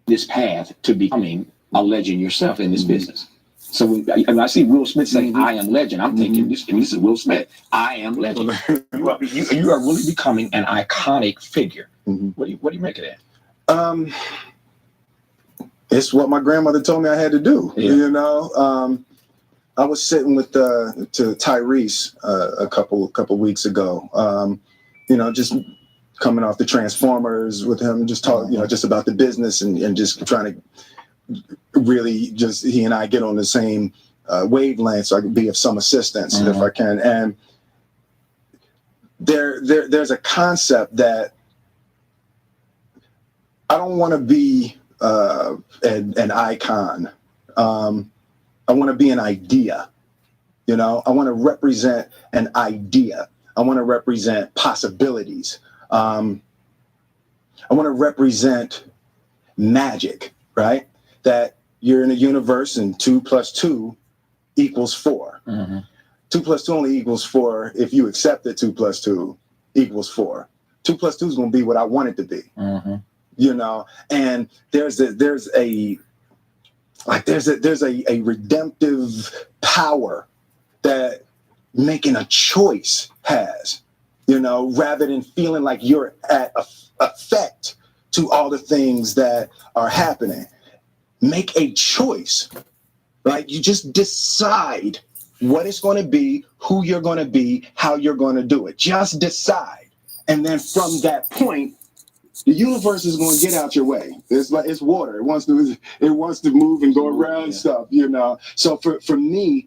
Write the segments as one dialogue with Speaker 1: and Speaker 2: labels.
Speaker 1: this path to becoming a legend yourself in this business. So when I see Will Smith saying, I am legend, I'm thinking, this is Will Smith. I am legend. You are really becoming an iconic figure. What do you make of that?
Speaker 2: It's what my grandmother told me I had to do. You know, I was sitting with to Tyrese a couple weeks ago. You know, just coming off the Transformers with him, just talk, you know, just about the business and just trying to really just he and I get on the same wavelength, so I can be of some assistance if I can. And there's a concept that I don't want to be an icon. I want to be an idea. You know, I want to represent an idea. I want to represent possibilities. I want to represent magic, right? That you're in a universe and 2 + 2 = 4. 2 + 2 only equals 4 if you accept that 2 + 2 = 4. 2 + 2 is going to be what I want it to be. You know, and there's a redemptive power that making a choice has, you know, rather than feeling like you're at effect to all the things that are happening. Make a choice, right? You just decide what it's going to be, who you're going to be, how you're going to do it. Just decide. And then from that point, the universe is going to get out your way. It's like it's water. It wants to move and go around stuff, you know. So for me,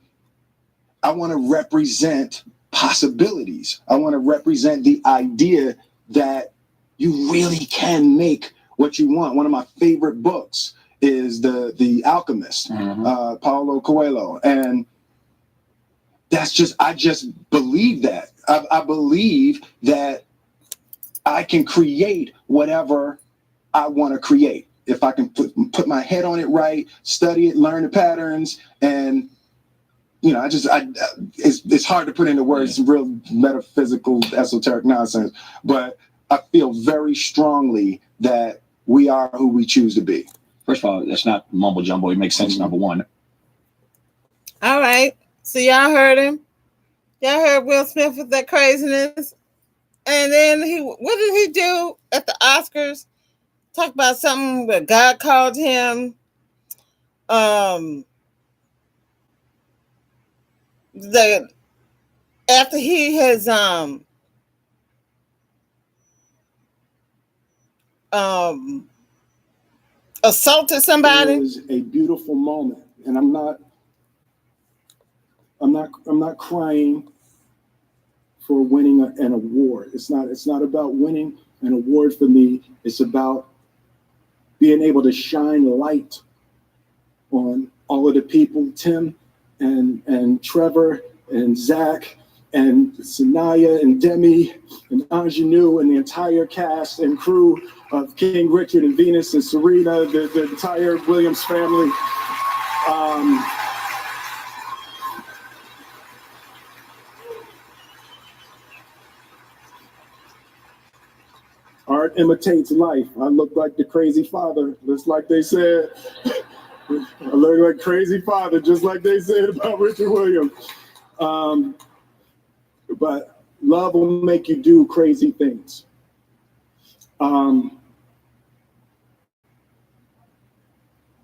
Speaker 2: I want to represent possibilities. I want to represent the idea that you really can make what you want. One of my favorite books is The Alchemist, Paulo Coelho, and I just believe that. I believe that I can create whatever I want to create. If I can put my head on it right, study it, learn the patterns, and you know, it's hard to put into words, real metaphysical, esoteric nonsense. But I feel very strongly that we are who we choose to be.
Speaker 1: First of all, that's not mumbo jumbo. It makes sense. Number one.
Speaker 3: All right. So y'all heard him. Y'all heard Will Smith with that craziness. And then what did he do at the Oscars? Talk about something that God called him. After he has assaulted somebody.
Speaker 2: It was a beautiful moment, and I'm not crying for winning an award. It's not about winning an award for me. It's about being able to shine light on all of the people, Tim and Trevor and Zach and Sanaya and Demi and Ingenue and the entire cast and crew of King Richard and Venus and Serena, the entire Williams family. Art imitates life. I look like the crazy father, just like they said. I look like crazy father, just like they said about Richard Williams. But love will make you do crazy things.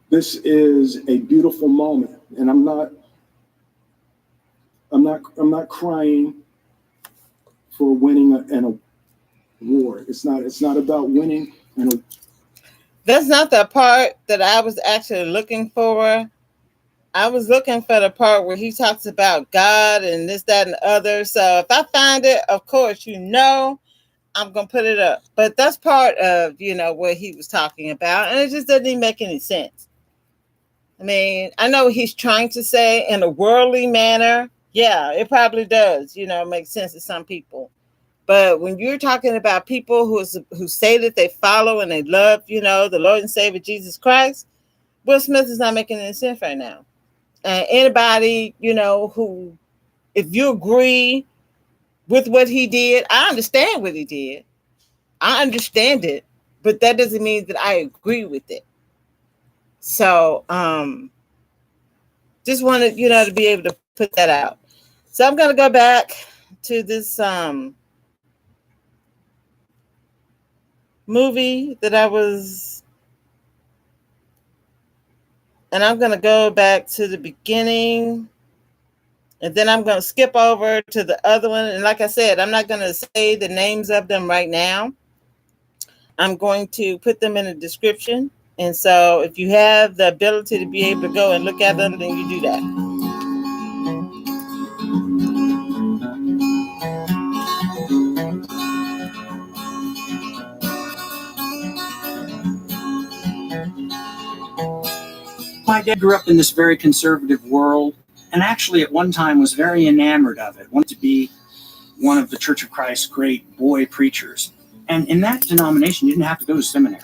Speaker 2: This is a beautiful moment, and I'm not crying for winning an award. It's not about winning an award.
Speaker 3: That's not the part that I was actually looking for. I was looking for the part where he talks about God and this, that, and the other. So if I find it, of course, you know, I'm going to put it up. But that's part of, you know, what he was talking about. And it just doesn't even make any sense. I mean, I know he's trying to say in a worldly manner. Yeah, it probably does, you know, make sense to some people. But when you're talking about people who say that they follow and they love, you know, the Lord and Savior Jesus Christ, Will Smith is not making any sense right now. And anybody, you know, who, if you agree with what he did, I understand what he did. I understand it, but that doesn't mean that I agree with it. So just wanted, to be able to put that out. So I'm going to go back to this movie that and I'm going to go back to the beginning, and then I'm going to skip over to the other one. And like I said, I'm not going to say the names of them right now. I'm going to put them in the description. And so if you have the ability to be able to go and look at them, then you do that.
Speaker 4: My dad grew up in this very conservative world, and actually at one time was very enamored of it, wanted to be one of the Church of Christ's great boy preachers. And in that denomination, you didn't have to go to seminary.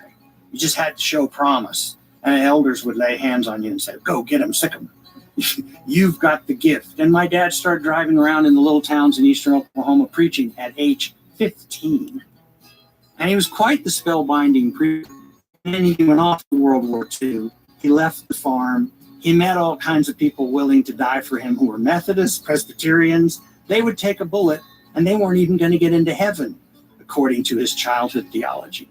Speaker 4: You just had to show promise. And elders would lay hands on you and say, go get them, sick them. You've got the gift. And my dad started driving around in the little towns in eastern Oklahoma preaching at age 15. And he was quite the spellbinding preacher. And then he went off to World War II. He left the farm. He met all kinds of people willing to die for him who were Methodists, Presbyterians. They would take a bullet, and they weren't even going to get into heaven, according to his childhood theology.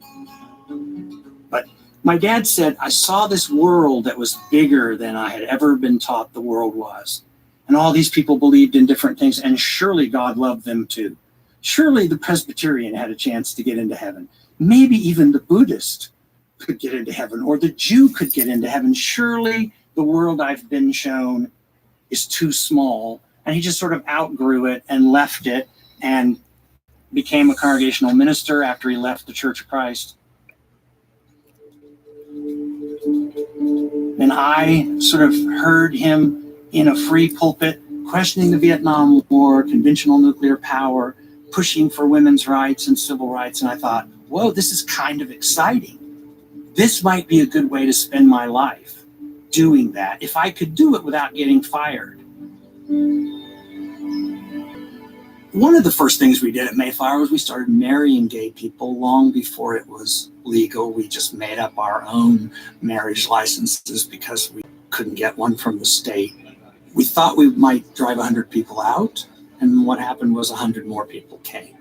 Speaker 4: But my dad said, I saw this world that was bigger than I had ever been taught the world was. And all these people believed in different things, and surely God loved them too. Surely the Presbyterian had a chance to get into heaven. Maybe even the Buddhist could get into heaven, or the Jew could get into heaven. Surely the world I've been shown is too small. And he just sort of outgrew it and left it and became a congregational minister after he left the Church of Christ. And I sort of heard him in a free pulpit questioning the Vietnam War, conventional nuclear power, pushing for women's rights and civil rights. And I thought, whoa, this is kind of exciting. This might be a good way to spend my life doing that, if I could do it without getting fired. One of the first things we did at Mayflower was we started marrying gay people long before it was legal. We just made up our own marriage licenses because we couldn't get one from the state. We thought we might drive 100 people out, and what happened was 100 more people came.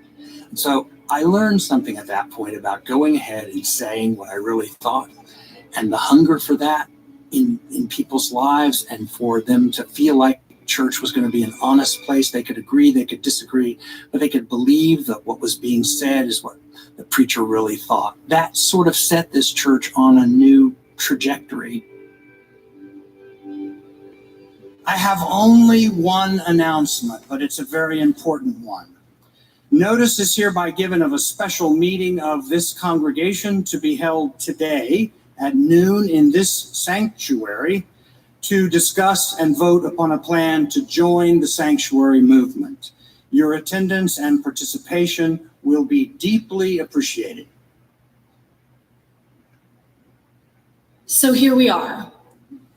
Speaker 4: And so I learned something at that point about going ahead and saying what I really thought, and the hunger for that in people's lives, and for them to feel like church was going to be an honest place. They could agree, they could disagree, but they could believe that what was being said is what the preacher really thought. That sort of set this church on a new trajectory. I have only one announcement, but it's a very important one. Notice is hereby given of a special meeting of this congregation to be held today at noon in this sanctuary to discuss and vote upon a plan to join the sanctuary movement. Your attendance and participation will be deeply appreciated.
Speaker 5: So here we are,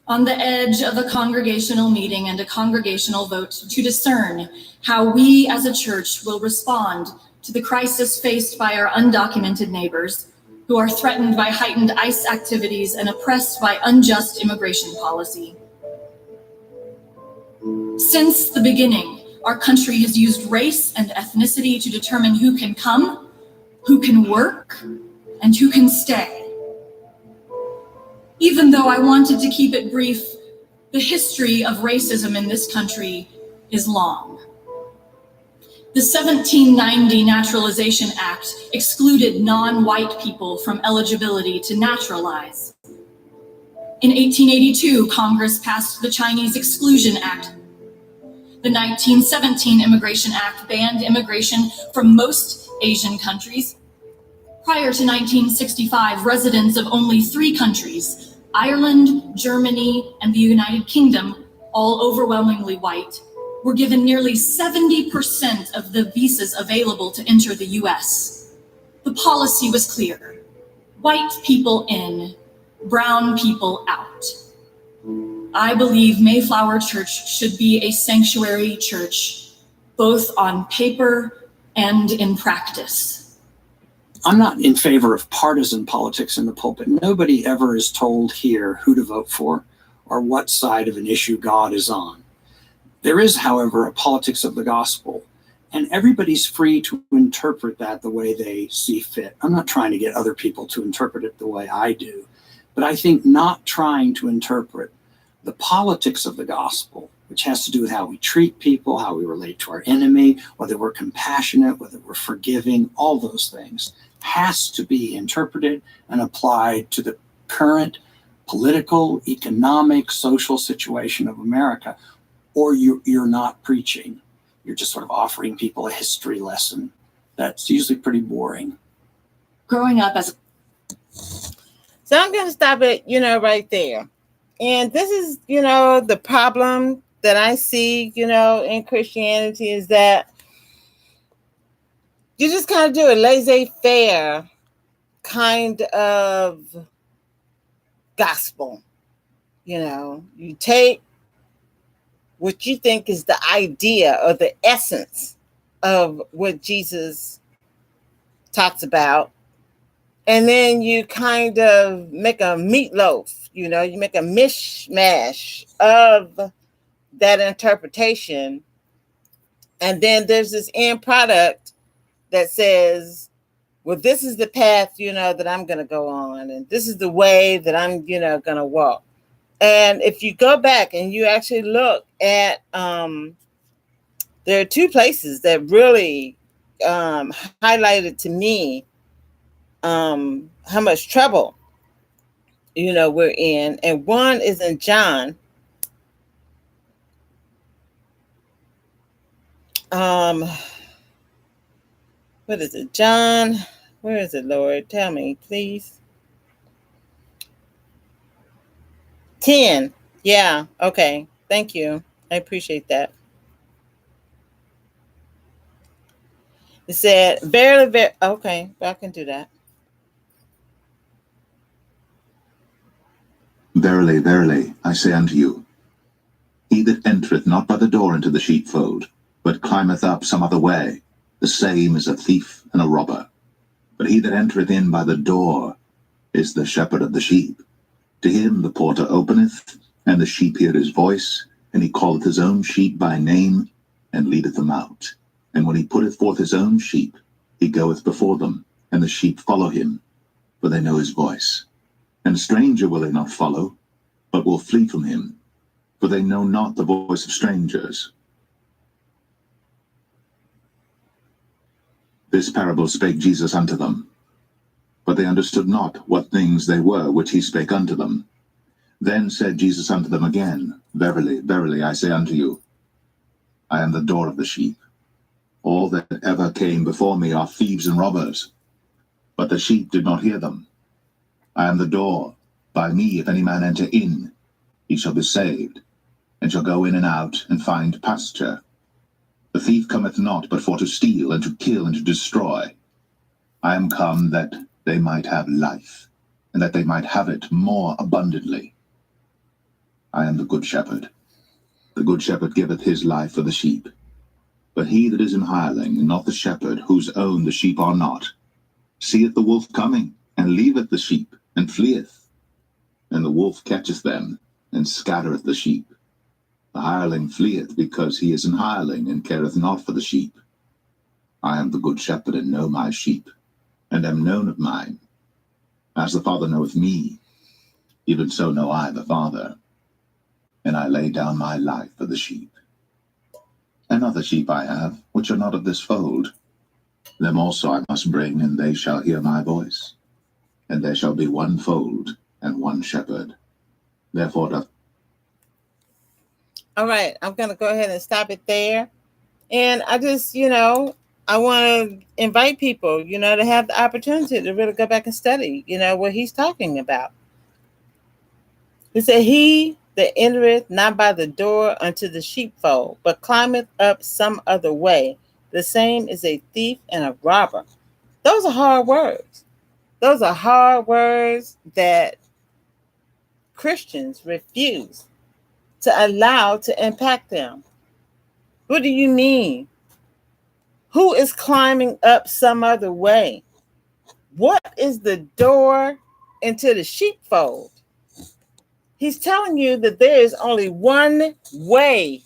Speaker 5: on the edge of a congregational meeting and a congregational vote to discern how we as a church will respond to the crisis faced by our undocumented neighbors who are threatened by heightened ICE activities and oppressed by unjust immigration policy. Since the beginning, our country has used race and ethnicity to determine who can come, who can work, and who can stay. Even though I wanted to keep it brief, the history of racism in this country is long. The 1790 Naturalization Act excluded non-white people from eligibility to naturalize. In 1882, Congress passed the Chinese Exclusion Act. The 1917 Immigration Act banned immigration from most Asian countries. Prior to 1965, residents of only 3 countries, Ireland, Germany, and the United Kingdom, all overwhelmingly white, were given nearly 70% of the visas available to enter the US. The policy was clear: white people in, brown people out. I believe Mayflower Church should be a sanctuary church, both on paper and in practice.
Speaker 4: I'm not in favor of partisan politics in the pulpit. Nobody ever is told here who to vote for or what side of an issue God is on. There is, however, a politics of the gospel, and everybody's free to interpret that the way they see fit. I'm not trying to get other people to interpret it the way I do, but I think not trying to interpret the politics of the gospel, which has to do with how we treat people, how we relate to our enemy, whether we're compassionate, whether we're forgiving, all those things, has to be interpreted and applied to the current political, economic, social situation of America, or you're not preaching. You're just sort of offering people a history lesson that's usually pretty boring.
Speaker 5: Growing up as
Speaker 3: So I'm going to stop it, right there. And this is, the problem that I see, in Christianity is that you just kind of do a laissez-faire kind of gospel. You take what you think is the idea or the essence of what Jesus talks about, and then you kind of make a meatloaf, you make a mishmash of that interpretation. And then there's this end product that says, well, this is the path, that I'm going to go on. And this is the way that I'm, going to walk. And if you go back and you actually look at, there are two places that really highlighted to me how much trouble, we're in. And one is in John. What is it? John, where is it, Lord? Tell me, please. 10. Yeah. Okay. Thank you. I appreciate that. It said, verily, okay, I can do that.
Speaker 6: Verily, verily, I say unto you, he that entereth not by the door into the sheepfold, but climbeth up some other way, the same is a thief and a robber. But he that entereth in by the door is the shepherd of the sheep. To him the porter openeth, and the sheep hear his voice, and he calleth his own sheep by name, and leadeth them out. And when he putteth forth his own sheep, he goeth before them, and the sheep follow him, for they know his voice. And a stranger will they not follow, but will flee from him, for they know not the voice of strangers. This parable spake Jesus unto them, but they understood not what things they were which he spake unto them. Then said Jesus unto them again, Verily, verily, I say unto you, I am the door of the sheep. All that ever came before me are thieves and robbers, but the sheep did not hear them. I am the door. By me, if any man enter in, he shall be saved, and shall go in and out, and find pasture. The thief cometh not but for to steal, and to kill, and to destroy. I am come that they might have life, and that they might have it more abundantly. I am the good shepherd. The good shepherd giveth his life for the sheep. But he that is an hireling, and not the shepherd, whose own the sheep are not, seeth the wolf coming, and leaveth the sheep, and fleeth. And the wolf catcheth them, and scattereth the sheep. The hireling fleeth, because he is an hireling, and careth not for the sheep. I am the good shepherd, and know my sheep, and am known of mine. As the Father knoweth me, even so know I the Father. And I lay down my life for the sheep. And other sheep I have, which are not of this fold. Them also I must bring, and they shall hear my voice. And there shall be one fold, and one shepherd. Therefore doth...
Speaker 3: All right, I'm going to go ahead and stop it there. And I just, I want to invite people, to have the opportunity to really go back and study, what he's talking about. He said, he that entereth not by the door unto the sheepfold, but climbeth up some other way, the same is a thief and a robber. Those are hard words. Those are hard words that Christians refuse to allow to impact them. What do you mean? Who is climbing up some other way? What is the door into the sheepfold? He's telling you that there is only one way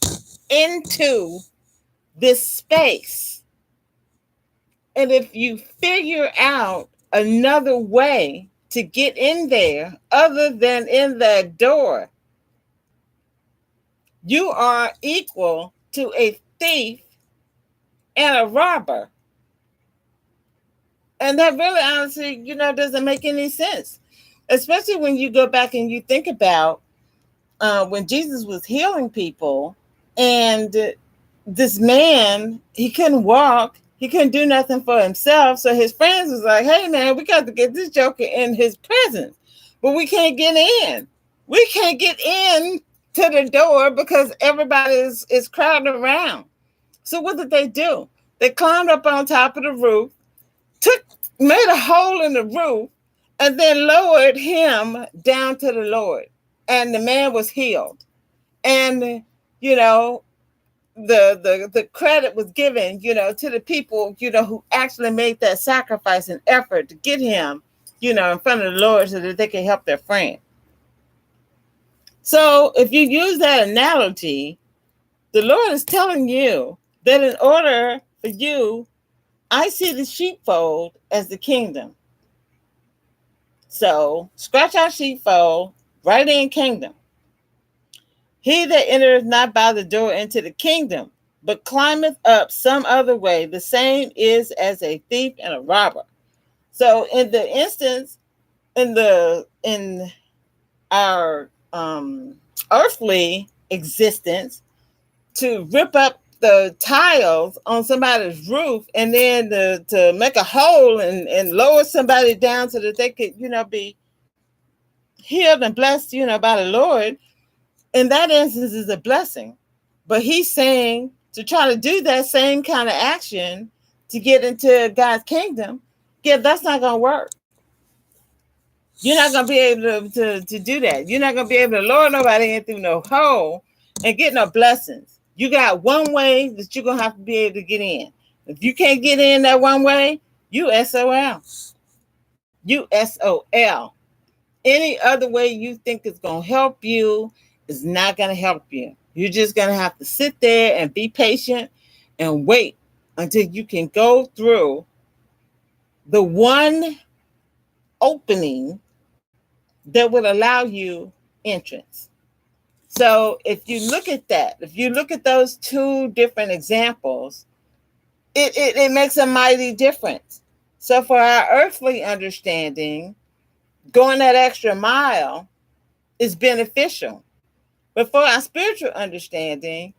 Speaker 3: into this space. And if you figure out another way to get in there other than in that door, you are equal to a thief and a robber. And that really honestly, doesn't make any sense. Especially when you go back and you think about when Jesus was healing people, and this man, he couldn't walk, he couldn't do nothing for himself. So his friends was like, hey man, we got to get this joker in his presence, but we can't get in. We can't get in to the door because everybody is crowding around. So what did they do? They climbed up on top of the roof, made a hole in the roof, and then lowered him down to the Lord. And the man was healed. And, the credit was given, to the people, who actually made that sacrifice and effort to get him, in front of the Lord so that they can help their friend. So if you use that analogy, the Lord is telling you that in order for you, I see the sheepfold as the kingdom. So scratch out sheepfold, right in kingdom. He that entereth not by the door into the kingdom, but climbeth up some other way, the same is as a thief and a robber. So in the instance, in our earthly existence, to rip up the tiles on somebody's roof and then to make a hole and lower somebody down so that they could, be healed and blessed, by the Lord, in that instance is a blessing. But he's saying to try to do that same kind of action to get into God's kingdom, that's not going to work. You're not going to be able to do that. You're not going to be able to lower nobody in through no hole and get no blessings. You got one way that you're going to have to be able to get in. If you can't get in that one way, you SOL. You SOL. Any other way you think is going to help you is not going to help you. You're just going to have to sit there and be patient and wait until you can go through the one opening that would allow you entrance. So if you look at that, if you look at those two different examples, it makes a mighty difference. So for our earthly understanding, going that extra mile is beneficial. But for our spiritual understanding,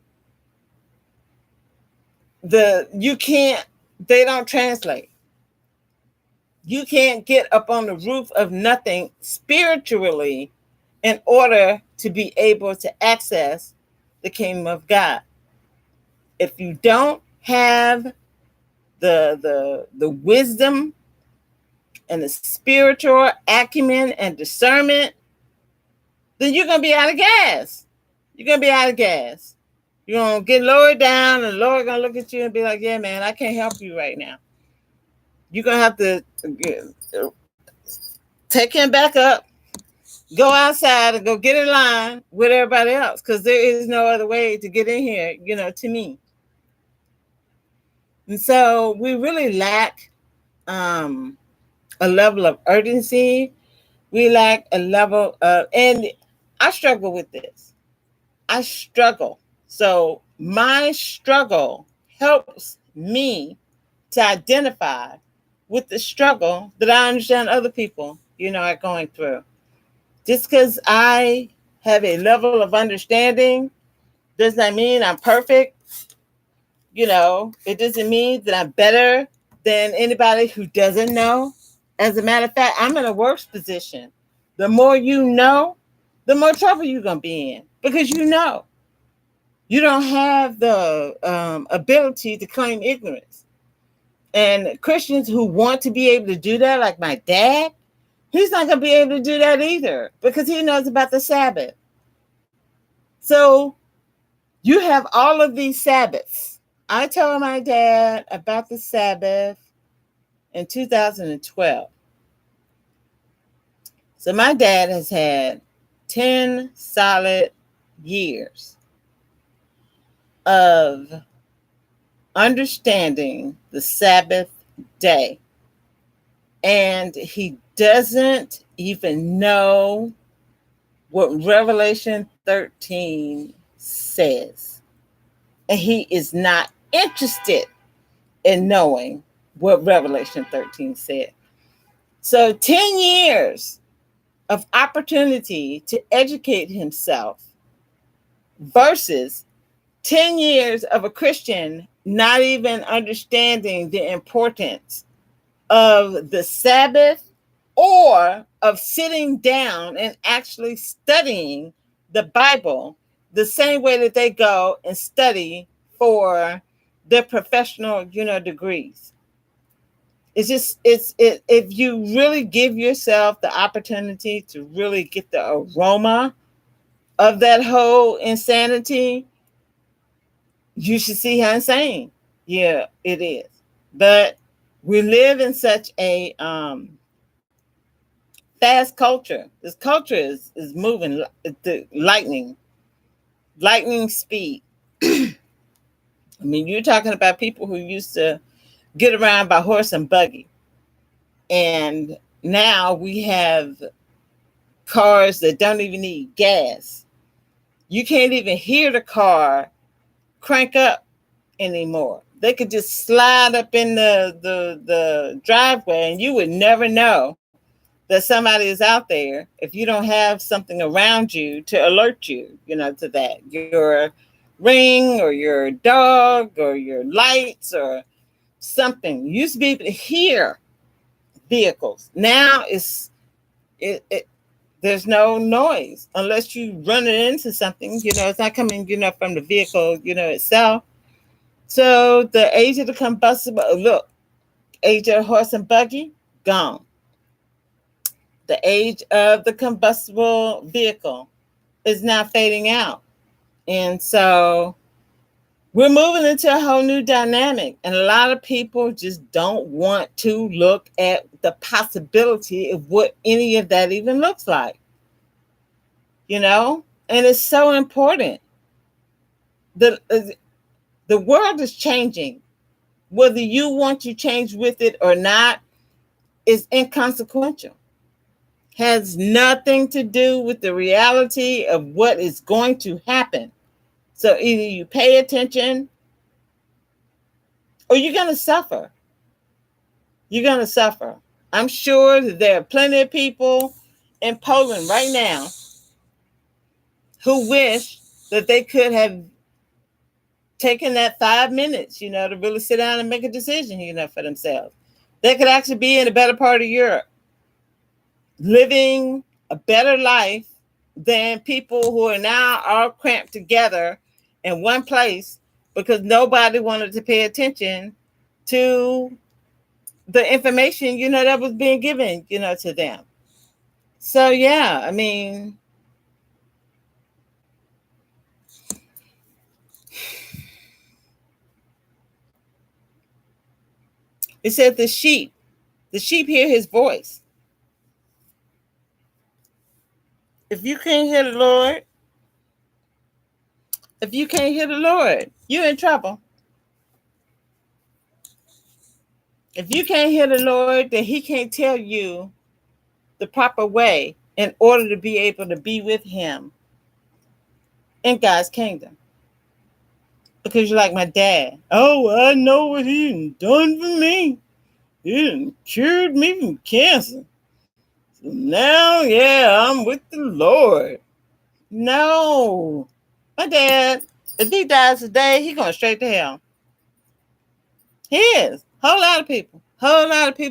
Speaker 3: they don't translate. You can't get up on the roof of nothing spiritually in order to be able to access the kingdom of God. If you don't have the wisdom and the spiritual acumen and discernment, then you're going to be out of gas. You're going to be out of gas. You're going to get lowered down, and the Lord going to look at you and be like, yeah, man, I can't help you right now. You're going to have to take him back up, go outside and go get in line with everybody else, because there is no other way to get in here, to me. And so we really lack a level of urgency. We lack a level of, and I struggle with this. I struggle. So my struggle helps me to identify with the struggle that I understand other people, are going through. Just because I have a level of understanding does not mean I'm perfect. It doesn't mean that I'm better than anybody who doesn't know. As a matter of fact, I'm in a worse position. The more you know, the more trouble you're going to be in, because you don't have the ability to claim ignorance. And Christians who want to be able to do that, like my dad, he's not going to be able to do that either, because he knows about the Sabbath. So you have all of these Sabbaths. I told my dad about the Sabbath in 2012. So my dad has had 10 solid years of understanding the Sabbath day. And he doesn't even know what Revelation 13 says. And he is not interested in knowing what Revelation 13 said. So 10 years of opportunity to educate himself versus 10 years of a Christian not even understanding the importance of the Sabbath or of sitting down and actually studying the Bible the same way that they go and study for their professional, degrees. If you really give yourself the opportunity to really get the aroma of that whole insanity, you should see how insane, yeah, it is. But we live in such a fast culture. This culture is moving the lightning speed. I mean, you're talking about people who used to get around by horse and buggy, and now we have cars that don't even need gas. You can't even hear the car crank up anymore. They could just slide up in the driveway and you would never know that somebody is out there if you don't have something around you to alert you, to that. Your ring or your dog or your lights or something. You used to be able to hear vehicles. Now there's no noise unless you run it into something. It's not coming, from the vehicle, itself. So the age of the combustible, age of horse and buggy, gone. The age of the combustible vehicle is now fading out. And so we're moving into a whole new dynamic. And a lot of people just don't want to look at the possibility of what any of that even looks like. And it's so important. The world is changing. Whether you want to change with it or not is inconsequential. Has nothing to do with the reality of what is going to happen. So either you pay attention or you're going to suffer. You're going to suffer. I'm sure that there are plenty of people in Poland right now who wish that they could have taken that 5 minutes, to really sit down and make a decision, for themselves. They could actually be in a better part of Europe, living a better life than people who are now all cramped together in one place because nobody wanted to pay attention to the information, that was being given, to them. So, yeah, I mean, it said the sheep hear his voice. If you can't hear the Lord, you're in trouble. If you can't hear the Lord, then he can't tell you the proper way in order to be able to be with him in God's kingdom. Because you're like my dad. Oh, I know what he done for me. He done cured me from cancer. So now, yeah, I'm with the Lord. No. My dad, if he dies today, he's going straight to hell. He is. Whole lot of people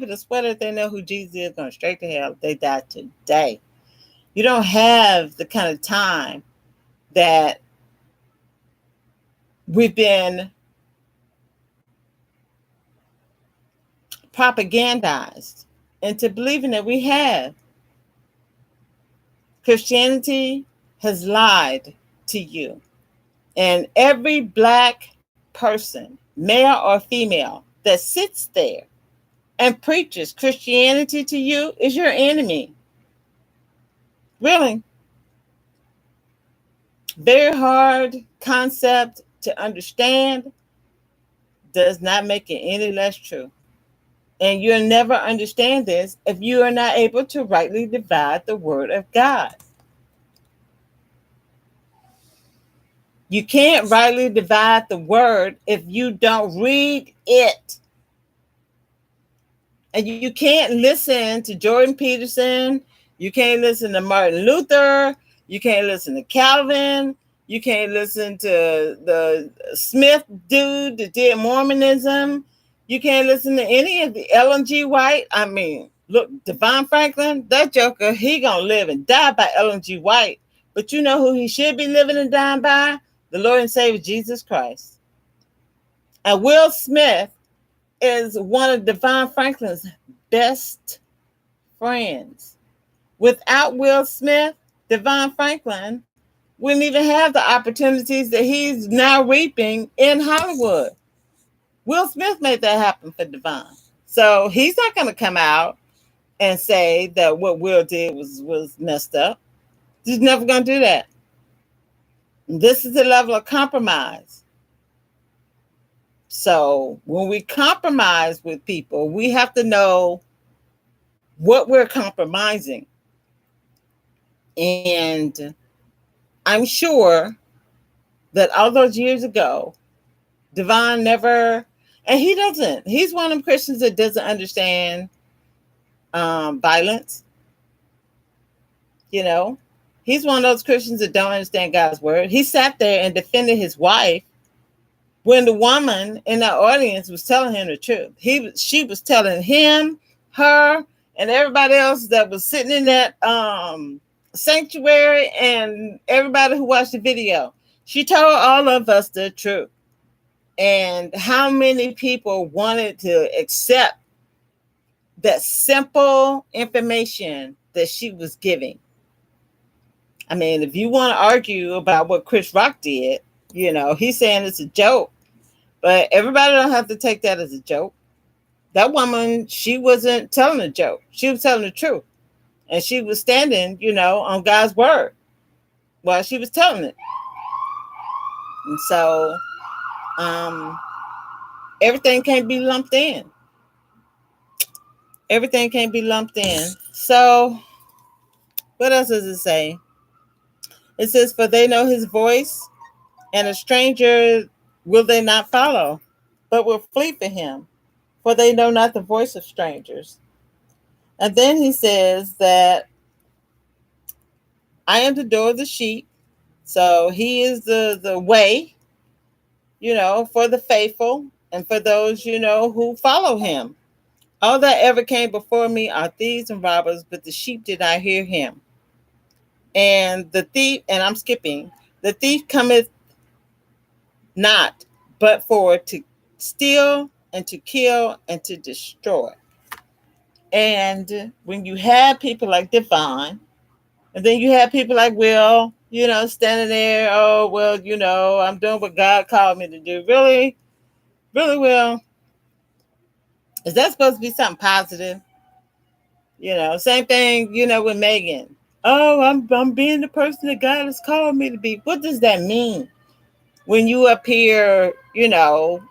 Speaker 3: that swear that they know who Jesus is going straight to hell if they die today. You don't have the kind of time that we've been propagandized into believing that we have. Christianity has lied to you. And every Black person, male or female, that sits there and preaches Christianity to you is your enemy. Really. Very hard concept to understand, does not make it any less true. And you'll never understand this if you are not able to rightly divide the word of God. You can't rightly divide the word if you don't read it. And you can't listen to Jordan Peterson. You can't listen to Martin Luther. You can't listen to Calvin. You can't listen to the Smith dude that did Mormonism. You can't listen to any of the Ellen G. White. I mean, look, Devon Franklin, that joker, he gonna live and die by Ellen G. White. But you know who he should be living and dying by? The Lord and Savior Jesus Christ. And Will Smith is one of Devon Franklin's best friends. Without Will Smith, Devon Franklin wouldn't even have the opportunities that he's now reaping in Hollywood. Will Smith made that happen for Devon. So he's not going to come out and say that what Will did was messed up. He's never going to do that. This is the level of compromise. So when we compromise with people, we have to know what we're compromising. And I'm sure that all those years ago, Devon never, and he doesn't, he's one of them Christians that doesn't understand violence. You know, he's one of those Christians that don't understand God's word. He sat there and defended his wife when the woman in the audience was telling him the truth. She was telling him, her, and everybody else that was sitting in that sanctuary and everybody who watched the video. She told all of us the truth. And how many people wanted to accept that simple information that she was giving? I mean, if you want to argue about what Chris Rock did, you know, he's saying it's a joke, but everybody don't have to take that as a joke. That woman, she wasn't telling a joke. She was telling the truth. And she was standing, you know, on God's word while she was telling it. And so everything can't be lumped in. Everything can't be lumped in. So what else does it say? It says, for they know his voice, and a stranger will they not follow, but will flee for him, for they know not the voice of strangers. And then he says that I am the door of the sheep. So he is the way, you know, for the faithful and for those, you know, who follow him. All that ever came before me are thieves and robbers, but the sheep did not hear him. And the thief, and I'm skipping, the thief cometh not, but for to steal and to kill and to destroy. And when you have people like Devon, and then you have people like Will, you know, standing there, oh, well, you know, I'm doing what God called me to do. Really? Really, Will? Is that supposed to be something positive? You know, same thing, you know, with Megan. Oh, I'm being the person that God has called me to be. What does that mean? When you appear, you know,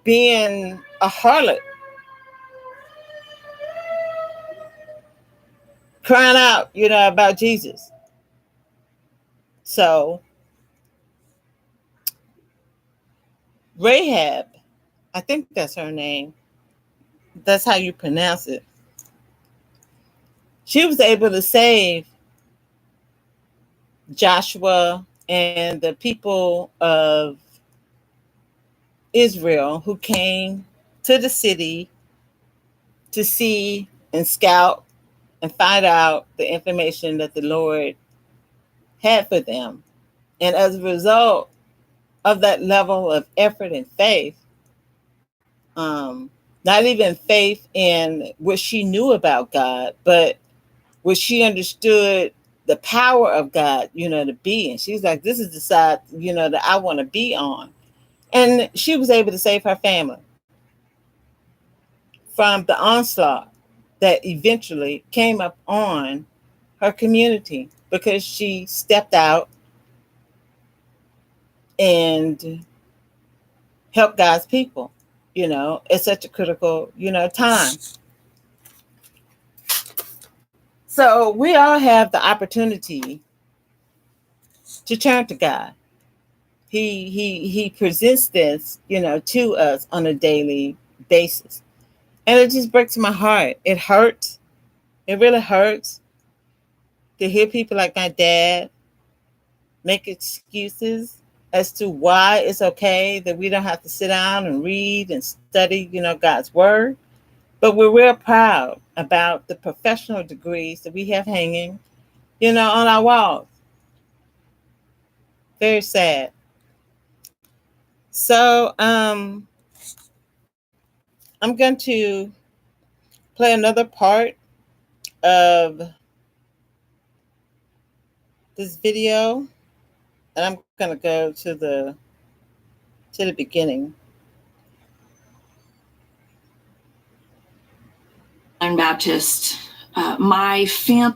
Speaker 3: being a harlot, crying out, you know, about Jesus. So Rahab, I think that's her name. That's how you pronounce it. She was able to save Joshua and the people of Israel who came to the city to see and scout and find out the information that the Lord had for them. And as a result of that level of effort and faith, not even faith in what she knew about God, but what she understood the power of God, you know, to be. And she's like, this is the side, you know, that I want to be on. And she was able to save her family from the onslaught that eventually came up on her community because she stepped out and helped God's people, at such a critical, time. So we all have the opportunity to turn to God. He presents this, to us on a daily basis. And it just breaks my heart. It hurts. It really hurts to hear people like my dad make excuses as to why it's okay that we don't have to sit down and read and study, God's word. But we're real proud about the professional degrees that we have hanging, on our walls. Very sad. So I'm going to play another part of this video, and I'm going to go to the beginning.
Speaker 5: I'm Baptist. My family.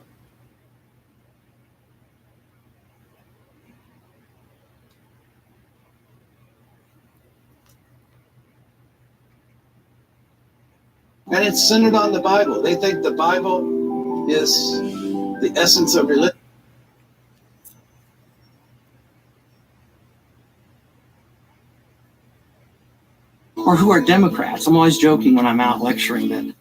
Speaker 7: And it's centered on the Bible. They think the Bible is the essence of religion.
Speaker 4: Or who are Democrats. I'm always joking when I'm out lecturing that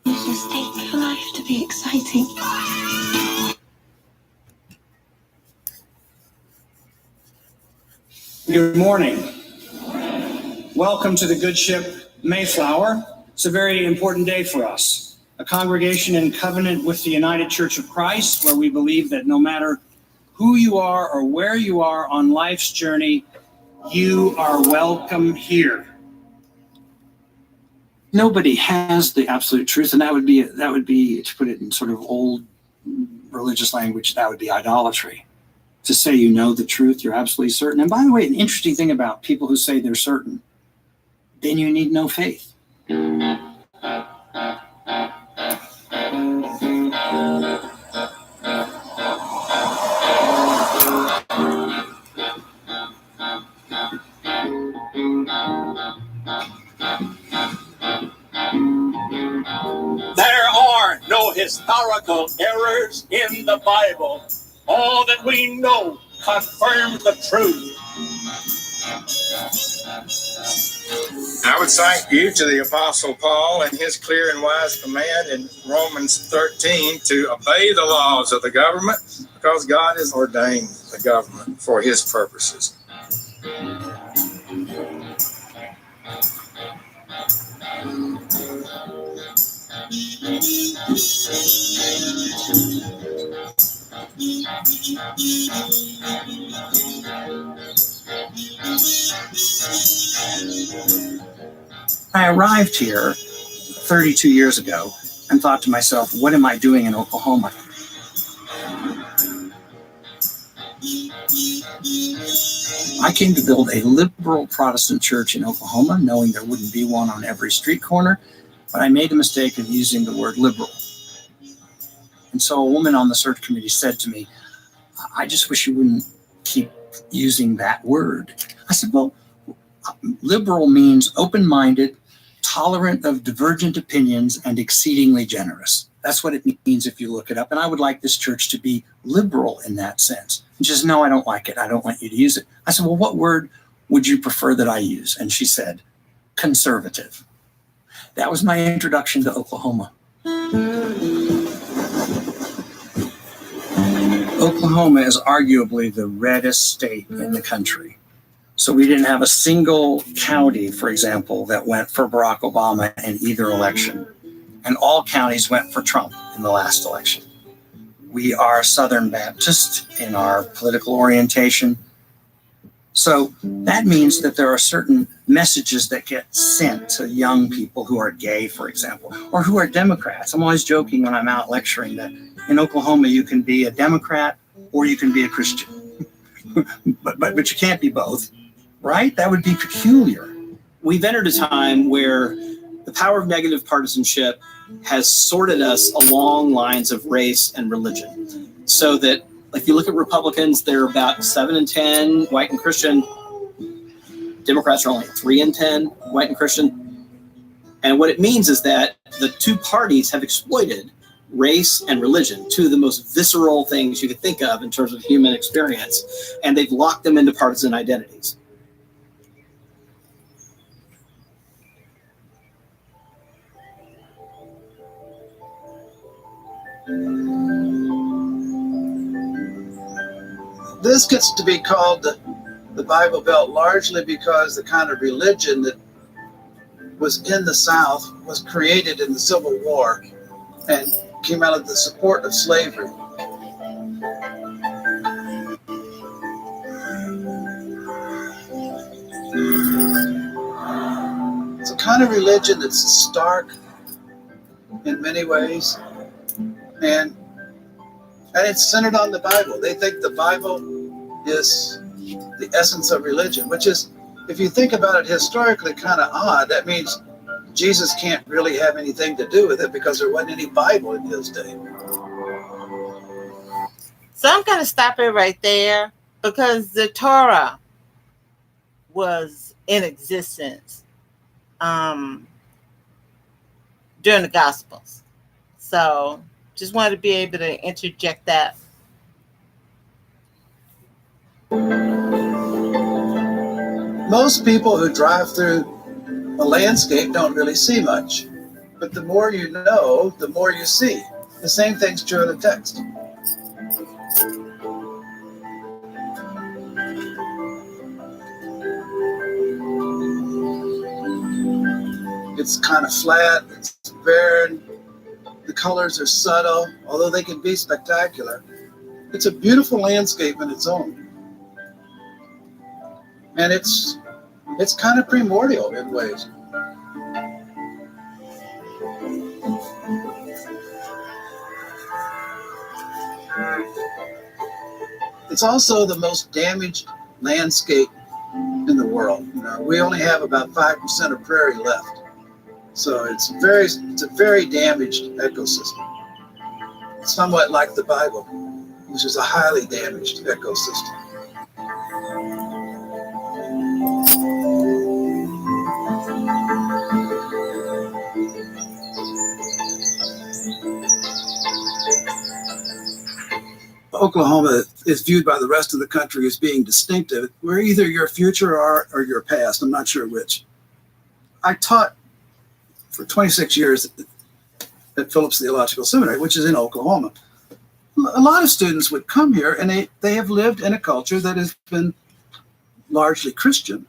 Speaker 8: Mistake for life to be exciting.
Speaker 4: Good morning. Welcome to the good ship Mayflower. It's a very important day for us. A congregation in covenant with the United Church of Christ, where we believe that no matter who you are or where you are on life's journey, you are welcome here. Nobody has the absolute truth, and that would be, to put it in sort of old religious language, that would be idolatry. To say you know the truth, you're absolutely certain. And by the way, an interesting thing about people who say they're certain, then you need no faith.
Speaker 9: There are no historical errors in the Bible. All that we know confirms the truth.
Speaker 10: I would cite you to the Apostle Paul and his clear and wise command in Romans 13 to obey the laws of the government because God has ordained the government for his purposes.
Speaker 4: I arrived here 32 years ago and thought to myself, what am I doing in Oklahoma? I came to build a liberal Protestant church in Oklahoma, knowing there wouldn't be one on every street corner, but I made the mistake of using the word liberal. And so a woman on the search committee said to me, I just wish you wouldn't keep using that word. I said, well, liberal means open-minded, tolerant of divergent opinions, and exceedingly generous. That's what it means if you look it up. And I would like this church to be liberal in that sense. And she says, no, I don't like it. I don't want you to use it. I said, well, what word would you prefer that I use? And she said, conservative. That was my introduction to Oklahoma. Oklahoma is arguably the reddest state in the country. So we didn't have a single county, for example, that went for Barack Obama in either election. And all counties went for Trump in the last election. We are Southern Baptist in our political orientation. So that means that there are certain messages that get sent to young people who are gay, for example, or who are Democrats. I'm always joking when I'm out lecturing that in Oklahoma, you can be a Democrat or you can be a Christian. but you can't be both, right? That would be peculiar. We've entered a time where the power of negative partisanship has sorted us along lines of race and religion. So that if you look at Republicans, they're about 7 in 10 white and Christian. Democrats are only 3 in 10 white and Christian. And what it means is that the two parties have exploited race and religion, two of the most visceral things you could think of in terms of human experience, and they've locked them into partisan identities.
Speaker 7: This gets to be called the Bible Belt largely because the kind of religion that was in the South was created in the Civil War and came out of the support of slavery. It's a kind of religion that's stark in many ways, and it's centered on the Bible. They think the Bible is the essence of religion, which is, if you think about it historically, kind of odd. That means Jesus can't really have anything to do with it because there wasn't any Bible in his day.
Speaker 3: So I'm going to stop it right there because the Torah was in existence during the Gospels. So just wanted to be able to interject that.
Speaker 7: Most people who drive through a landscape don't really see much, but the more you know, the more you see. The same thing's true in the text. It's kind of flat, it's barren, the colors are subtle, although they can be spectacular. It's a beautiful landscape in its own. And it's kind of primordial in ways. It's also the most damaged landscape in the world. You know, we only have about 5% of prairie left. So it's a very damaged ecosystem. It's somewhat like the Bible, which is a highly damaged ecosystem. Oklahoma is viewed by the rest of the country as being distinctive. We're either your future or your past. I'm not sure which. I taught for 26 years at Phillips Theological Seminary, which is in Oklahoma. A lot of students would come here and they have lived in a culture that has been largely Christian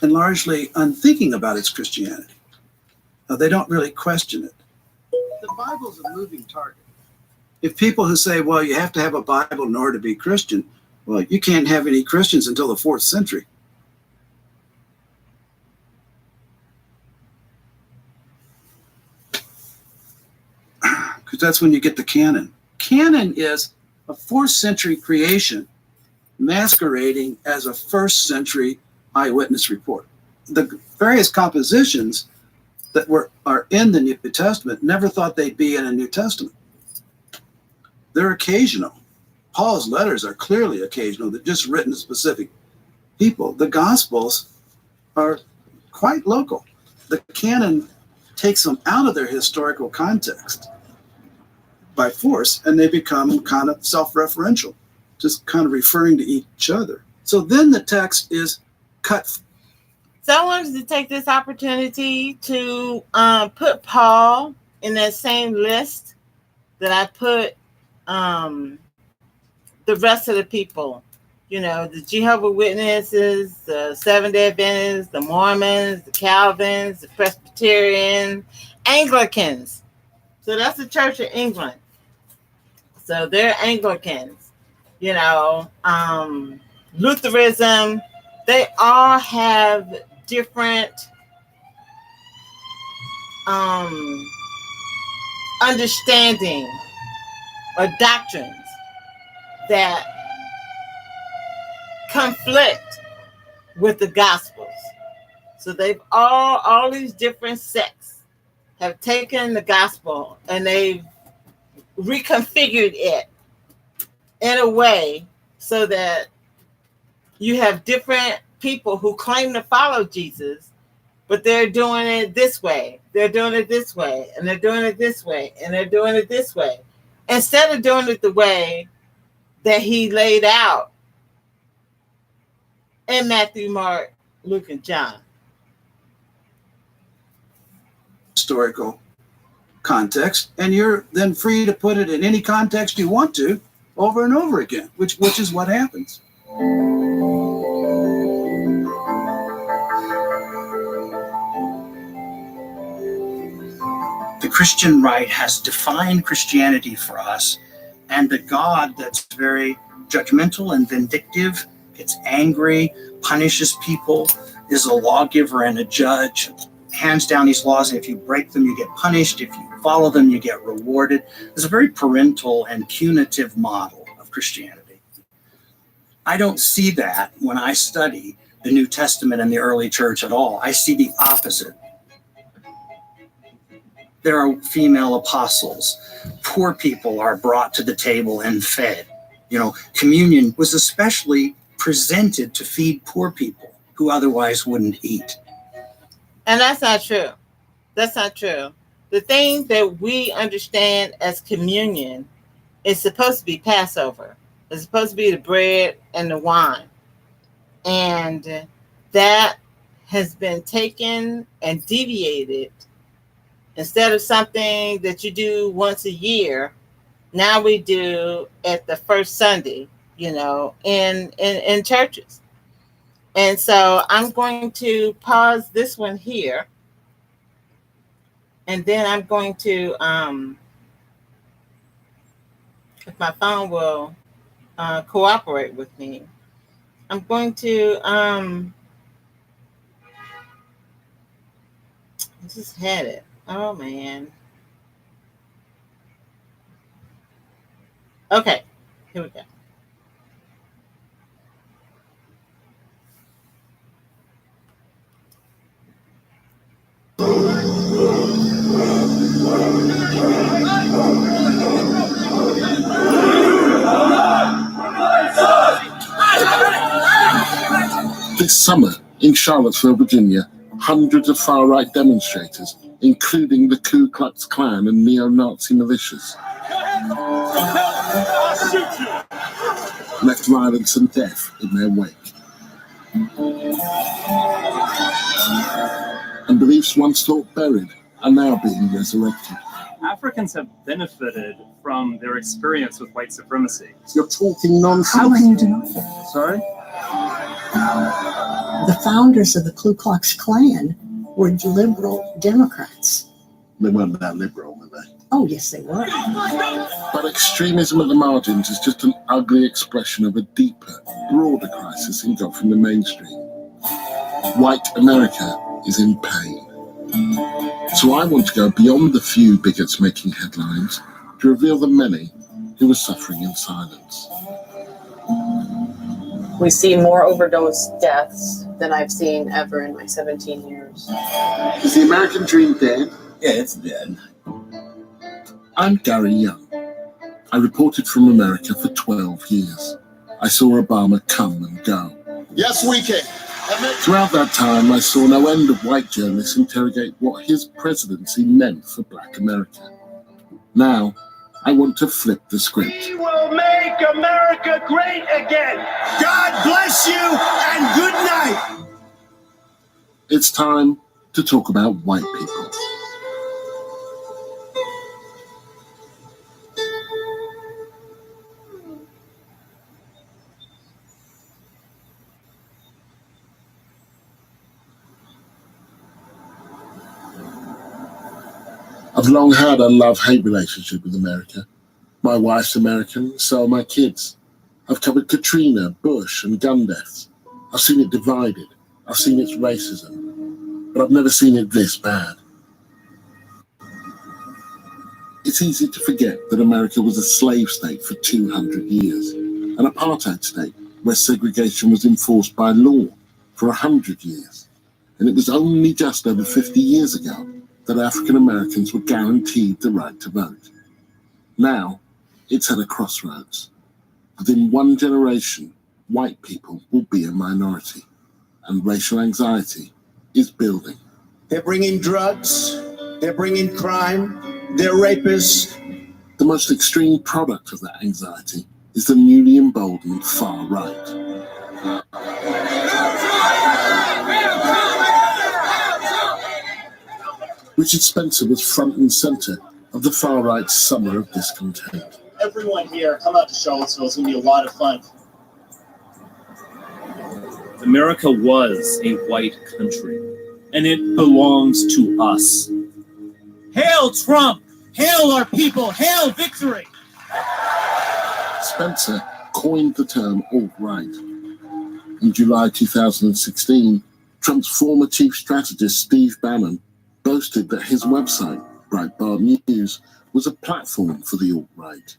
Speaker 7: and largely unthinking about its Christianity. They don't really question it. The Bible's a moving target. If people who say, well, you have to have a Bible in order to be Christian, well, you can't have any Christians until the 4th century. Because that's when you get the canon. Canon is a 4th century creation masquerading as a 1st century eyewitness report. The various compositions that are in the New Testament never thought they'd be in a New Testament. They're occasional. Paul's letters are clearly occasional. They're just written to specific people. The Gospels are quite local. The canon takes them out of their historical context by force, and they become kind of self-referential, just kind of referring to each other. So then the text is cut.
Speaker 3: So I wanted to take this opportunity to put Paul in that same list that I put the rest of the people, you know, the Jehovah's Witnesses, the Seventh-day Adventists, the Mormons, the Calvins, the Presbyterians, Anglicans. So that's the Church of England. So they're Anglicans, you know, Lutheranism. They all have different understanding or doctrines that conflict with the Gospels. So they've all these different sects have taken the Gospel and they've reconfigured it in a way so that you have different people who claim to follow Jesus, but they're doing it this way. They're doing it this way, and they're doing it this way, and they're doing it this way. Instead of doing it the way that he laid out in Matthew, Mark, Luke, and John.
Speaker 7: Historical context, and you're then free to put it in any context you want to over and over again, which is what happens.
Speaker 4: The Christian right has defined Christianity for us, and the God that's very judgmental and vindictive, gets angry, punishes people, is a lawgiver and a judge, hands down these laws, and if you break them, you get punished. If you follow them, you get rewarded. It's a very parental and punitive model of Christianity. I don't see that when I study the New Testament and the early church at all. I see the opposite. There are female apostles. Poor people are brought to the table and fed. You know, communion was especially presented to feed poor people who otherwise wouldn't eat.
Speaker 3: And that's not true. That's not true. The thing that we understand as communion is supposed to be Passover. It's supposed to be the bread and the wine. And that has been taken and deviated. Instead of something that you do once a year, now we do at the first Sunday, you know, in churches. And so I'm going to pause this one here. And then I'm going to, if my phone will cooperate with me, I'm going to, I just had it. Oh, man. Okay, here we go.
Speaker 11: This summer in Charlottesville, Virginia, hundreds of far-right demonstrators, including the Ku Klux Klan and neo-Nazi militias, left violence and death in their wake. And beliefs once thought buried are now being resurrected.
Speaker 12: Africans have benefited from their experience with white supremacy.
Speaker 11: You're talking nonsense.
Speaker 13: How can you deny that?
Speaker 12: Sorry?
Speaker 13: The founders of the Ku Klux Klan were liberal Democrats.
Speaker 11: They weren't that liberal, were they?
Speaker 13: Oh, yes, they were.
Speaker 11: But extremism at the margins is just an ugly expression of a deeper, broader crisis engulfing the mainstream. White America is in pain. So I want to go beyond the few bigots making headlines to reveal the many who are suffering in silence.
Speaker 14: We see more overdose deaths than I've seen ever in my 17 years.
Speaker 11: Is the American dream dead?
Speaker 15: Yeah, it's dead.
Speaker 11: I'm Gary Young. I reported from America for 12 years. I saw Obama come and go.
Speaker 15: Yes, we can.
Speaker 11: Throughout that time, I saw no end of white journalists interrogate what his presidency meant for Black America. Now, I want to flip the script.
Speaker 9: We will make America great again.
Speaker 15: God bless you and good night.
Speaker 11: It's time to talk about white people. I've long had a love-hate relationship with America. My wife's American, so are my kids. I've covered Katrina, Bush, and gun deaths. I've seen it divided. I've seen its racism. But I've never seen it this bad. It's easy to forget that America was a slave state for 200 years. an apartheid state where segregation was enforced by law for 100 years. And it was only just over 50 years ago that African Americans were guaranteed the right to vote. Now, it's at a crossroads. Within one generation, white people will be a minority, and racial anxiety is building.
Speaker 15: They're bringing drugs, they're bringing crime, they're rapists.
Speaker 11: The most extreme product of that anxiety is the newly emboldened far right. Richard Spencer was front and center of the far right's summer of discontent.
Speaker 16: Everyone here, come out to Charlottesville. It's going to be a lot of fun.
Speaker 17: America was a white country, and it belongs to us.
Speaker 15: Hail Trump! Hail our people! Hail victory!
Speaker 11: Spencer coined the term alt-right. In July 2016, Trump's former chief strategist Steve Bannon boasted that his website, Breitbart News, was a platform for the alt-right.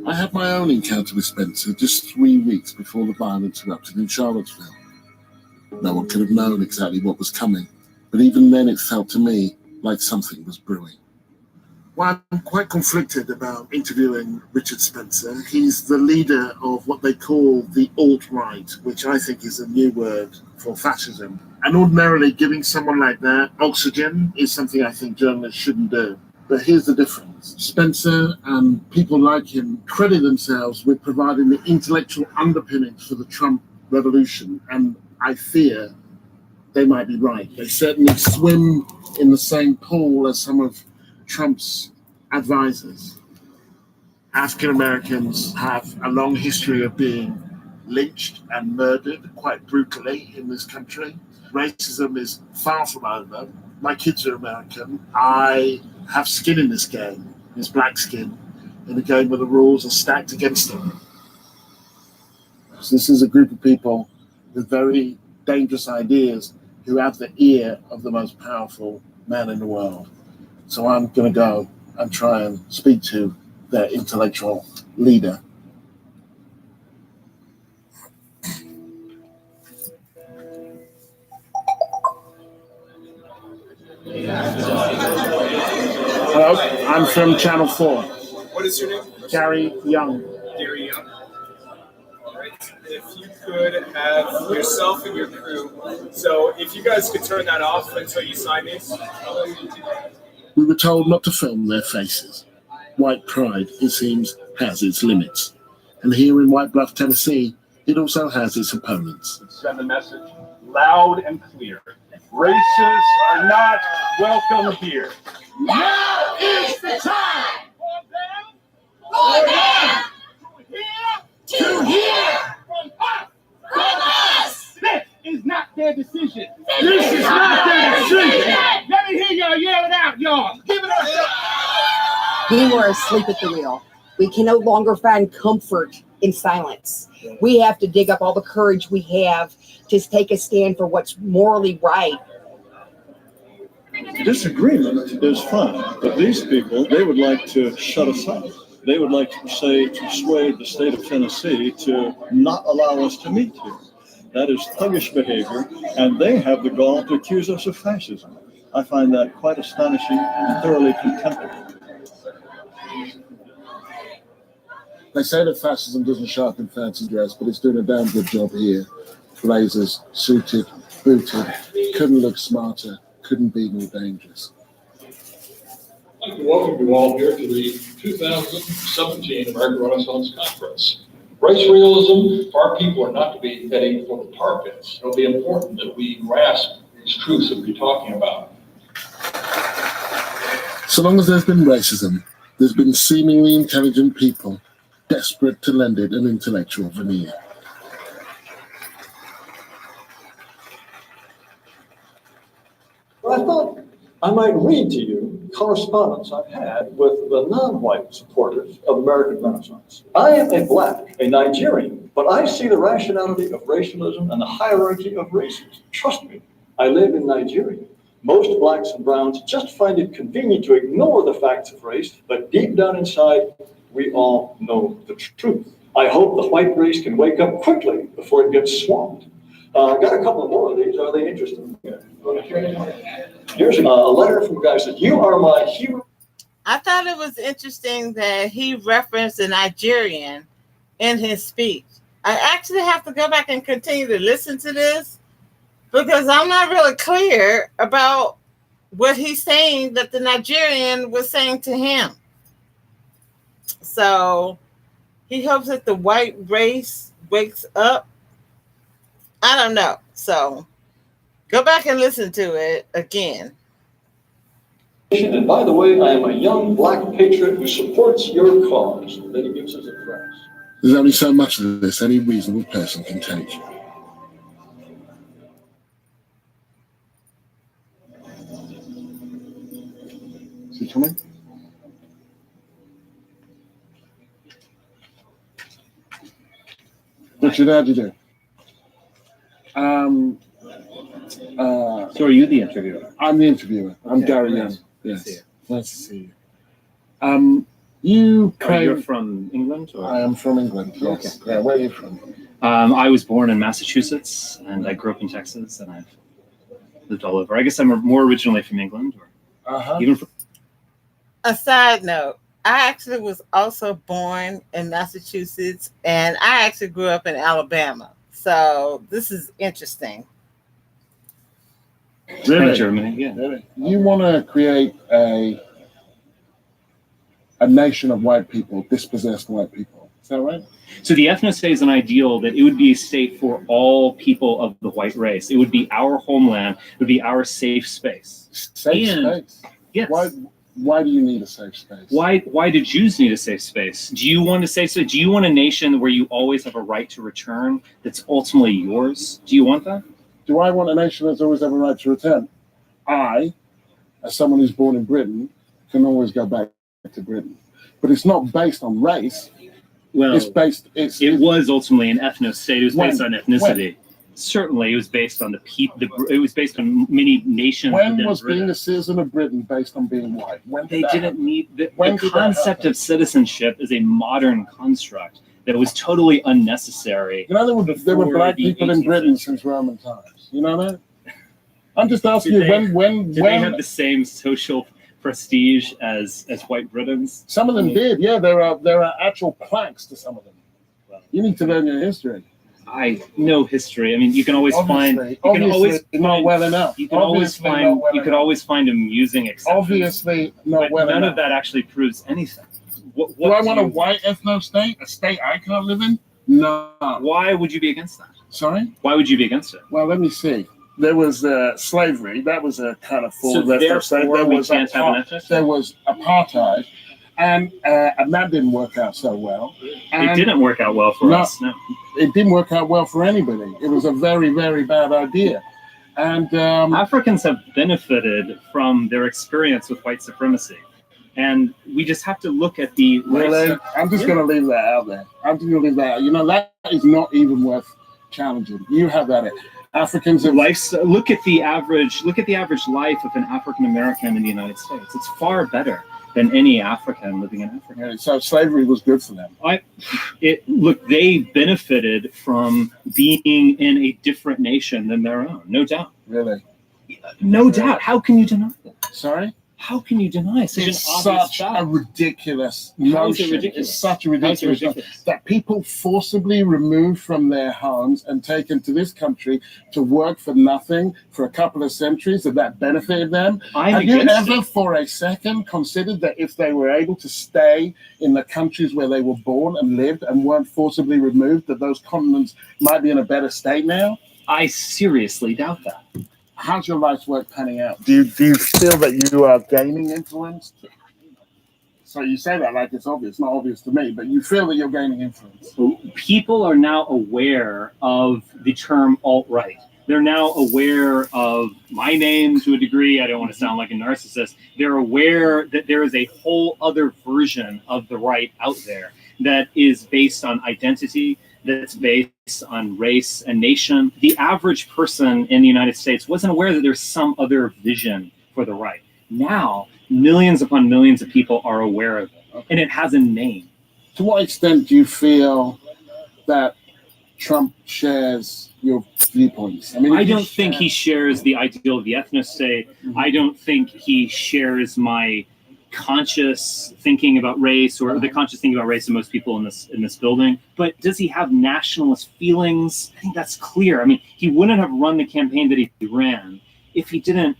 Speaker 11: I had my own encounter with Spencer just 3 weeks before the violence erupted in Charlottesville. No one could have known exactly what was coming, but even then it felt to me like something was brewing. Well, I'm quite conflicted about interviewing Richard Spencer. He's the leader of what they call the alt-right, which I think is a new word for fascism. And ordinarily giving someone like that oxygen is something I think journalists shouldn't do. But here's the difference. Spencer and people like him credit themselves with providing the intellectual underpinnings for the Trump revolution, and I fear they might be right. They certainly swim in the same pool as some of Trump's advisors. African Americans have a long history of being lynched and murdered quite brutally in this country. Racism is far from over. My kids are American. I have skin in this game, this black skin, in a game where the rules are stacked against them. So this is a group of people with very dangerous ideas who have the ear of the most powerful man in the world. So I'm going to go and try and speak to their intellectual leader. Hello, I'm from Channel 4.
Speaker 18: What is your name?
Speaker 11: Gary Young.
Speaker 18: Gary Young. All right. If you could have yourself and your crew. So if you guys could turn that off until you sign these.
Speaker 11: We were told not to film their faces. White pride, it seems, has its limits. And here in White Bluff, Tennessee, it also has its opponents.
Speaker 19: Send the message loud and clear. Racists are not welcome here.
Speaker 15: Now is the time for them to hear from us.
Speaker 19: This is not their decision.
Speaker 15: This is not their decision.
Speaker 19: Let me hear y'all yell it out, y'all. Give it up.
Speaker 20: We were asleep at the wheel. We can no longer find comfort in silence. We have to dig up all the courage we have to take a stand for what's morally right.
Speaker 21: Disagreement is fine, but these people, they would like to shut us up. They would like to persuade the state of Tennessee to not allow us to meet here. That is thuggish behavior, and they have the gall to accuse us of fascism. I find that quite astonishing and thoroughly contemptible.
Speaker 11: They say that fascism doesn't show up in fancy dress, but it's doing a damn good job here. Blazers, suited, booted, couldn't look smarter, couldn't be more dangerous.
Speaker 22: I'd like to welcome you all here to the 2017 American Renaissance Conference. Race realism, our people are not to be heading for the tar pits. It'll be important that we grasp these truths that we're talking about.
Speaker 11: So long as there's been racism, there's been seemingly intelligent people desperate to lend it an intellectual veneer.
Speaker 23: Well, I thought I might read to you correspondence I've had with the non-white supporters of American Renaissance. I am a black, a Nigerian, but I see the rationality of racialism and the hierarchy of races. Trust me, I live in Nigeria. Most blacks and browns just find it convenient to ignore the facts of race, but deep down inside, we all know the truth. I hope the white race can wake up quickly before it gets swamped. I've got a couple more of these. Are they interesting? Here's a letter from a guy who said, "You are my hero."
Speaker 3: I thought it was interesting that he referenced a Nigerian in his speech. I actually have to go back and continue to listen to this because I'm not really clear about what he's saying that the Nigerian was saying to him. So he hopes that the white race wakes up. I don't know. So go back and listen to it again.
Speaker 23: And by the way, I am a young black patriot who supports your cause. Then he gives us a prize.
Speaker 11: There's only so much of this any reasonable person can take. Is he coming? Richard, how'd you do?
Speaker 17: So are you the interviewer?
Speaker 11: I'm the interviewer. I'm
Speaker 17: Okay,
Speaker 11: Gary
Speaker 17: nice.
Speaker 11: Young.
Speaker 17: Nice to see
Speaker 11: Yes.
Speaker 17: you.
Speaker 11: Nice to see you. You came...
Speaker 17: You're from England? Or?
Speaker 11: I am from England, yes.
Speaker 17: Okay.
Speaker 11: Yeah, where are you from?
Speaker 17: I was born in Massachusetts, and I grew up in Texas, and I've lived all over. I guess I'm more originally from England. Or even from...
Speaker 3: A side note, I actually was also born in Massachusetts, and I actually grew up in Alabama. So this is interesting.
Speaker 11: Really?
Speaker 17: Germany, yeah.
Speaker 11: Really? You want to create a nation of white people, dispossessed white people. Is that right?
Speaker 17: So the ethno-state is an ideal that it would be a state for all people of the white race. It would be our homeland. It would be our safe space.
Speaker 11: Safe space?
Speaker 17: Yes.
Speaker 11: Why do you need a safe space?
Speaker 17: Why do Jews need a safe space? Do you want a safe space? Do you want a nation where you always have a right to return that's ultimately yours? Do you want that?
Speaker 11: Do I want a nation that's always have a right to return? I, as someone who's born in Britain, can always go back to Britain. But it's not based on race.
Speaker 17: Well,
Speaker 11: it
Speaker 17: was ultimately an ethno-state. It was based on ethnicity.
Speaker 11: When?
Speaker 17: Certainly, it was based on the people. It was based on many nations.
Speaker 11: When was being a citizen of Britain based on being white? When
Speaker 17: They didn't need the concept of citizenship is a modern construct that was totally unnecessary.
Speaker 11: You know, there were black people in Britain since Roman times. You know that? I'm just asking you when
Speaker 17: they have the same social prestige as white Britons?
Speaker 11: Some of them did. Yeah, there are actual plaques to some of them. You need to learn your history.
Speaker 17: I know history. I mean, you can always find. You can always
Speaker 11: not well enough.
Speaker 17: You can always find. You could always find amusing exceptions.
Speaker 11: Obviously, not well enough.
Speaker 17: None of that actually proves anything. What
Speaker 11: do I want a white ethno-state? A state I can't live in? No.
Speaker 17: Why would you be against that?
Speaker 11: Sorry?
Speaker 17: Why would you be against it?
Speaker 11: Well, let me see. There was slavery. That was a kind of full.
Speaker 17: So therefore, we can't have an ethno-state?
Speaker 11: There was apartheid. And that didn't work out so well.
Speaker 17: It didn't work out well for us. No,
Speaker 11: it didn't work out well for anybody. It was a very, very bad idea. And
Speaker 17: Africans have benefited from their experience with white supremacy, and we just have to look at the.
Speaker 11: Really, I'm just going to leave that out there. I'm just going to leave that out. You know, that is not even worth challenging. You have that. Africans have
Speaker 17: look at the average life of an African American in the United States. It's far better than any African living in Africa.
Speaker 11: Yeah, so slavery was good for them.
Speaker 17: Look, they benefited from being in a different nation than their own, no doubt.
Speaker 11: Really?
Speaker 17: No doubt. How can you deny that?
Speaker 11: Sorry?
Speaker 17: How can you deny such an obvious fact?
Speaker 11: A ridiculous notion. It's such a ridiculous notion that people forcibly removed from their homes and taken to this country to work for nothing for a couple of centuries, that benefited them. Have you ever for a second considered that if they were able to stay in the countries where they were born and lived and weren't forcibly removed, that those continents might be in a better state now?
Speaker 17: I seriously doubt that.
Speaker 11: How's your life's work panning out? Do you feel that you are gaining influence? So you say that like it's obvious, not obvious to me, but you feel that you're gaining influence.
Speaker 17: People are now aware of the term alt-right. They're now aware of my name to a degree. I don't want to sound like a narcissist. They're aware that there is a whole other version of the right out there that is based on identity, that's based on race and nation. The average person in the United States wasn't aware that there's some other vision for the right. Now, millions upon millions of people are aware of it, and it has a name.
Speaker 11: To what extent do you feel that Trump shares your viewpoints?
Speaker 17: I don't think he shares the ideal of the ethno-state. I don't think he shares my conscious thinking about race, or the conscious thinking about race of most people in this building. But does he have nationalist feelings? I think that's clear. I mean, he wouldn't have run the campaign that he ran if he didn't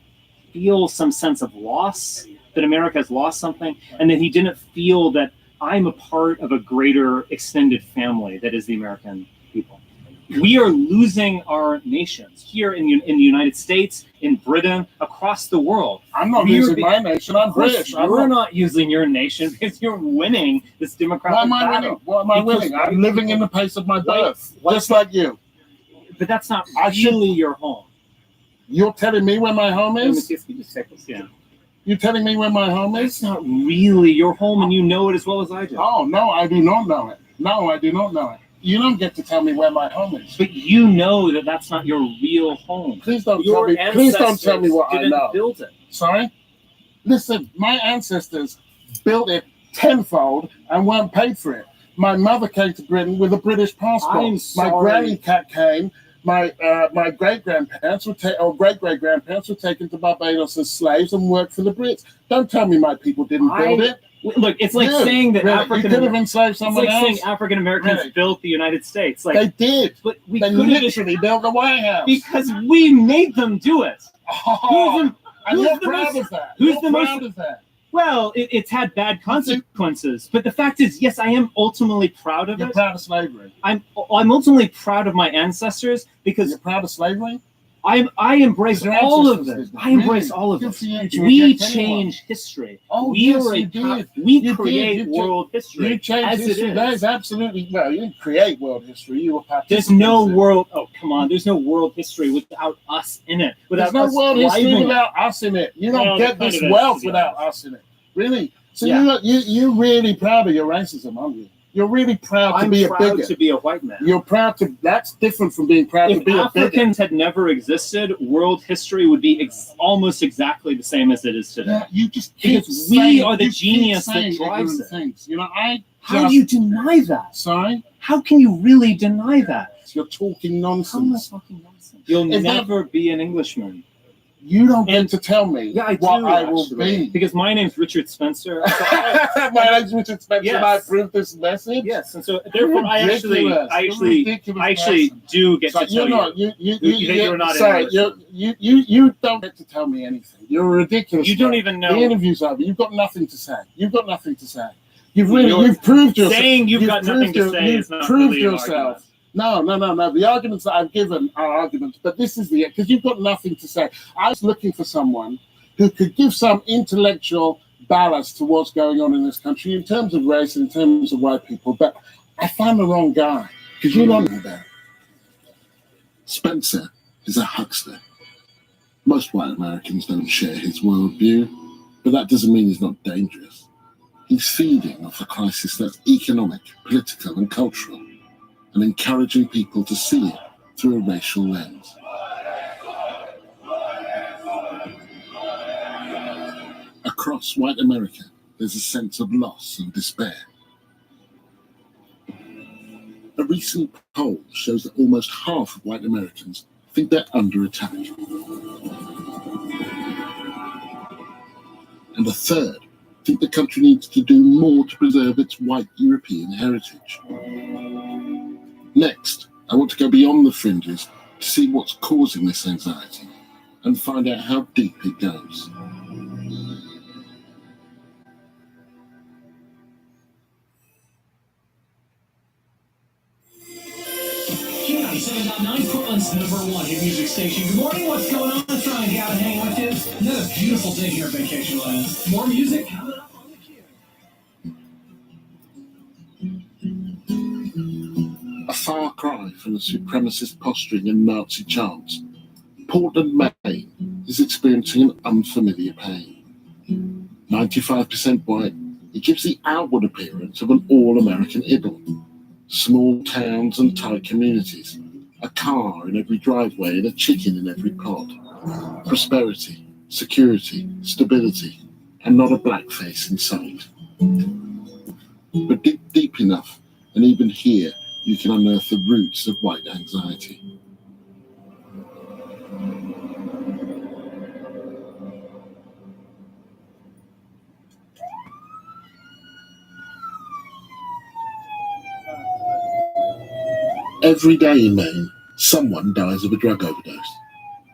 Speaker 17: feel some sense of loss, that America has lost something, and that he didn't feel that I'm a part of a greater extended family that is the American people. We are losing our nations here in the United States, in Britain, across the world.
Speaker 11: I'm not using my nation. I'm British.
Speaker 17: You're not using your nation because you're winning this democratic
Speaker 11: Why am I
Speaker 17: battle.
Speaker 11: winning? What am I winning? I'm living in the place of my birth, just like you.
Speaker 17: But that's not really your home.
Speaker 11: You're telling me where my home is?
Speaker 17: Yeah.
Speaker 11: You're telling me where my home is?
Speaker 17: It's not really your home, and you know it as well as I do.
Speaker 11: Oh, no, I do not know it. No, I do not know it. You don't get to tell me where my home is.
Speaker 17: But you know that that's not your real home.
Speaker 11: Please don't tell me. Please don't tell me what I know.
Speaker 17: Build it.
Speaker 11: Sorry? Listen, my ancestors built it tenfold and weren't paid for it. My mother came to Britain with a British passport.
Speaker 17: I'm sorry.
Speaker 11: My granny cat came. My great-grandparents great-great-grandparents were taken to Barbados as slaves and worked for the Brits. Don't tell me my people didn't build it.
Speaker 17: Look, it's like saying that
Speaker 11: you could have enslaved someone else.
Speaker 17: Saying African Americans built the United States. Like,
Speaker 11: they did.
Speaker 17: But
Speaker 11: they literally built the White House
Speaker 17: because we made them do it.
Speaker 11: And you're proud of that.
Speaker 17: Who's the most of that? Well, it's had bad consequences, but the fact is, yes, I am ultimately proud of it.
Speaker 11: You're proud of slavery.
Speaker 17: I'm ultimately proud of my ancestors because
Speaker 11: you're proud of slavery.
Speaker 17: I embrace all of it. I embrace all of it. We change history.
Speaker 11: Oh, yes, you did.
Speaker 17: We create world history.
Speaker 11: You changed history. That is absolutely, well, you didn't create world history. You were participants.
Speaker 17: There's no world, oh, come on. There's no world history without us in it.
Speaker 11: There's no world history without us in it. You don't get this wealth without us in it. Really? So you're really proud of your racism, aren't you? You're really proud to be a bigot.
Speaker 17: I'm proud to be a white man.
Speaker 11: You're proud to, that's different from being proud to be a bigot.
Speaker 17: If Africans had never existed, world history would be almost exactly the same as it is today.
Speaker 11: Yeah, you just
Speaker 17: because we are the genius that drives it.
Speaker 11: Things. You know,
Speaker 17: how do you deny that?
Speaker 11: Sorry?
Speaker 17: How can you really deny that?
Speaker 11: You're talking nonsense.
Speaker 17: How am I talking nonsense? You'll never be an Englishman.
Speaker 11: You don't get to tell me what I will be.
Speaker 17: Because my name's Richard Spencer.
Speaker 11: My name's Richard Spencer, and I approve this message.
Speaker 17: Yes, and so therefore I actually do get to tell you. You're not.
Speaker 11: Sorry, you don't get to tell me anything. You're ridiculous.
Speaker 17: You don't even know.
Speaker 11: The interview's over. You've got nothing to say. You've got nothing to say. You've proved yourself.
Speaker 17: Saying you've got nothing to say is not
Speaker 11: proved
Speaker 17: really
Speaker 11: yourself. No. The arguments that I've given are arguments, but this is because you've got nothing to say. I was looking for someone who could give some intellectual ballast to what's going on in this country in terms of race and in terms of white people, but I found the wrong guy because you don't know that. Spencer is a huckster. Most white Americans don't share his worldview, but that doesn't mean he's not dangerous. He's feeding off a crisis that's economic, political, and cultural, and encouraging people to see it through a racial lens. Across white America, there's a sense of loss and despair. A recent poll shows that almost half of white Americans think they're under attack. And a third think the country needs to do more to preserve its white European heritage. Next, I want to go beyond the fringes to see what's causing this anxiety and find out how deep it goes.
Speaker 5: Portland's #1 hit music station. Good morning, what's going on? Trying to get out and hang with you. Another beautiful day here at Vacation Land. More music coming up on the queue.
Speaker 11: A far cry from the supremacist posturing and Nazi chants, Portland, Maine is experiencing an unfamiliar pain. 95% white, it gives the outward appearance of an all-American idyll. Small towns and tight communities. A car in every driveway and a chicken in every pot. Prosperity, security, stability, and not a black face in sight. But dig deep enough, and even here, you can unearth the roots of white anxiety. Every day in Maine, someone dies of a drug overdose.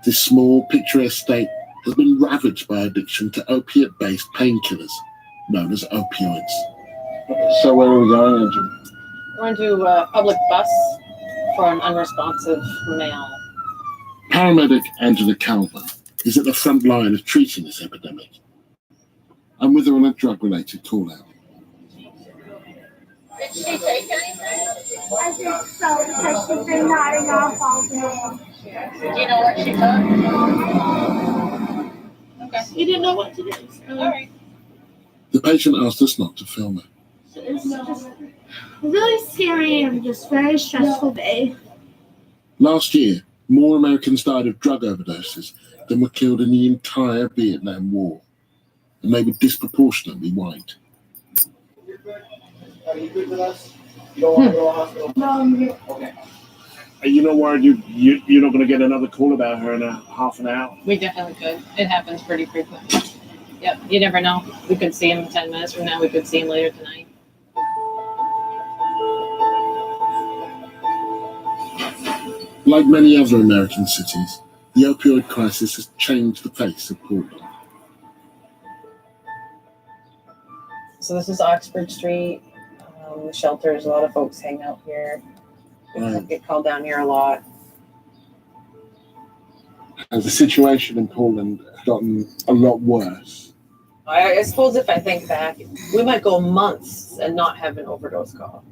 Speaker 11: This small, picturesque state has been ravaged by addiction to opiate-based painkillers, known as opioids. So where are we going, Andrew?
Speaker 14: We're going to a public bus for an unresponsive male.
Speaker 11: Paramedic Angela Calver is at the front line of treating this epidemic. I'm with her on a drug-related call-out.
Speaker 1: Did she take anything? I think so, because she's been nodding off all day. Do you know what she took? Okay. You didn't know what to do. So. All right.
Speaker 11: The patient asked us not to film her.
Speaker 1: It's just really scary and just very stressful day.
Speaker 11: Last year, more Americans died of drug overdoses than were killed in the entire Vietnam War, and they were disproportionately white.
Speaker 16: Are you good with us? You don't want to go to the hospital?
Speaker 1: No, I'm good.
Speaker 16: Okay.
Speaker 2: Are you not worried you're not going to get another call about her in a half an hour?
Speaker 14: We definitely could. It happens pretty frequently. Yep, you never know. We could see him 10 minutes from now. We could see him later tonight.
Speaker 11: Like many other American cities, the opioid crisis has changed the face of Portland.
Speaker 14: So this is Oxford Street. The shelters, a lot of folks hang out here. Get called down here a lot.
Speaker 11: Has the situation in Portland gotten a lot worse?
Speaker 14: I suppose if I think back, we might go months and not have an overdose call.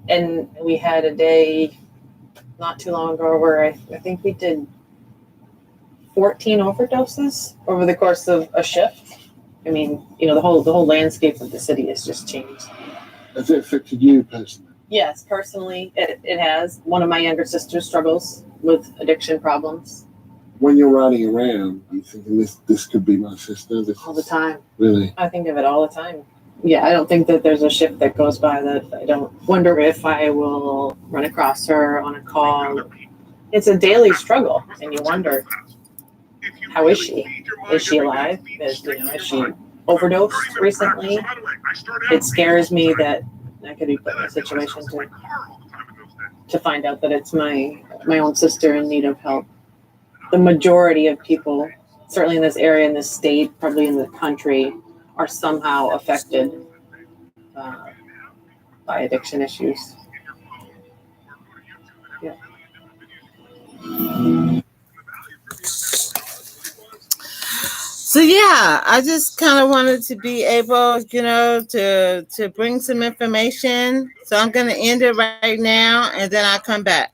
Speaker 14: And we had a day not too long ago where I think we did 14 overdoses over the course of a shift. I mean, the whole landscape of the city has just changed.
Speaker 11: Has it affected you personally?
Speaker 14: Yes, personally, it has. One of my younger sisters struggles with addiction problems.
Speaker 11: When you're riding around, are you thinking this could be my sister?
Speaker 14: All the time.
Speaker 11: Really?
Speaker 14: I think of it all the time. Yeah, I don't think that there's a shift that goes by that I don't wonder if I will run across her on a call. It's a daily struggle, and you wonder, how is she? Is she alive? Is she overdosed recently? It scares me that I could be put in a situation to find out that it's my own sister in need of help. The majority of people, certainly in this area, in this state, probably in the country, are somehow affected by addiction issues. Yeah.
Speaker 3: So yeah, I just kind of wanted to be able, to bring some information. So I'm going to end it right now, and then I'll come back.